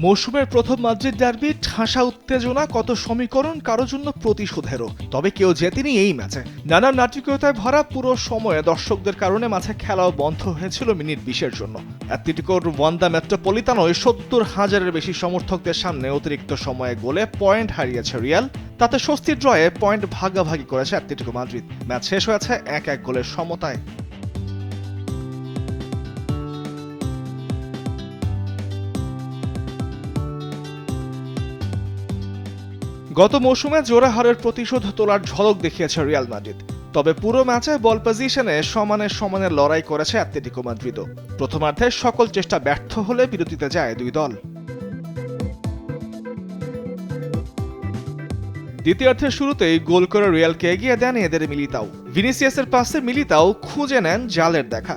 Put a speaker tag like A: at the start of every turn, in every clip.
A: মৌসুমের প্রথম Madrid derby, ঠাসা উত্তেজনা, কত সমীকরণ, কারো জন্য প্রতিশোধেরও। তবে কেউ জেতেনি এই ম্যাচে। নানা নাটকীয়তায় ভরা পুরো সময়ে দর্শকদের কারণে মাঠে খেলাও বন্ধ হয়েছিল মিনিট 20-এর জন্য। অ্যাটলেটিকোর ওয়ান্দা মেট্রোপলিতানোয় 70,000-এর বেশি সমর্থকদের সামনে অতিরিক্ত সময়ে গোলে পয়েন্ট হারিয়েছে রিয়াল। তাতে স্বস্তির ড্রয়ে পয়েন্ট ভাগাভাগি করেছে অ্যাটলেটিকো মাদ্রিদ। ম্যাচ শেষ হয়েছে 1-1 গোলের সমতায়। গত মৌসুমে জোড়া হারের প্রতিশোধ তোলার ঝলক দেখিয়েছে রিয়াল মাদ্রিদ। তবে পুরো ম্যাচে বল পজিশনে সমানে লড়াই করেছে অ্যাটলেটিকো মাদ্রিদও। প্রথমার্ধে সকল চেষ্টা ব্যর্থ হলে বিরতিতে যায় দুই দল। দ্বিতীয়ার্ধের শুরুতেই গোল করে রিয়ালকে এগিয়ে দেন এদের মিলিতাও। ভিনিসিয়াসের পাশে মিলিতাও খুঁজে নেন জালের দেখা।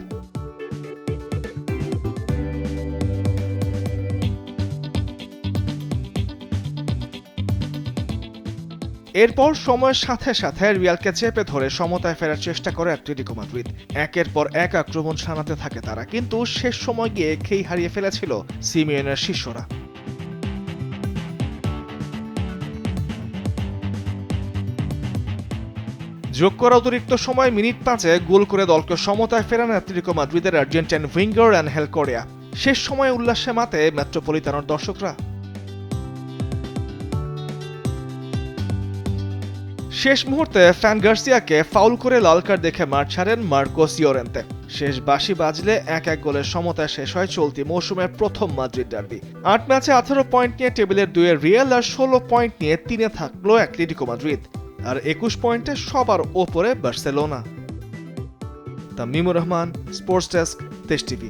A: এরপর সময়ের সাথে সাথে রিয়ালকে চেপে ধরে সমতায় ফেরার চেষ্টা করে অ্যাটলেটিকো মাদ্রিদ। একের পর এক আক্রমণ সানাতে থাকে তারা, কিন্তু শেষ সময় গিয়ে খেই হারিয়ে ফেলেছিল সিমিওনের শিষ্যরা। যোগ করা অতিরিক্ত সময় মিনিট 5-এ গোল করে দলকে সমতায় ফেরান অ্যাটলেটিকো মাদ্রিদের আর্জেন্টাইন উইঙ্গার অ্যানহেল কোরেয়া। শেষ সময়ে উল্লাসে মাতে মেট্রোপলিতানোর দর্শকরা। শেষ মুহূর্তে ফ্যান গার্সিয়াকে ফাউল করে লাল কার্ড দেখে মাঠ ছাড়েন মার্কোস ইয়োরেন্তে। শেষ বাঁশি বাজলে 1-1 গোলের সমতায় শেষ হয় চলতি মৌসুমের প্রথম মাদ্রিদ ডার্বি। 8 ম্যাচে 18 পয়েন্ট নিয়ে টেবিলের 2-এ রিয়াল আর 16 পয়েন্ট নিয়ে 3-এ থাকলো অ্যাটলেটিকো মাদ্রিদ। আর 21 পয়েন্টে সবার ওপরে বার্সেলোনা। তামিমুর রহমান, স্পোর্টস ডেস্ক, দেশ টিভি।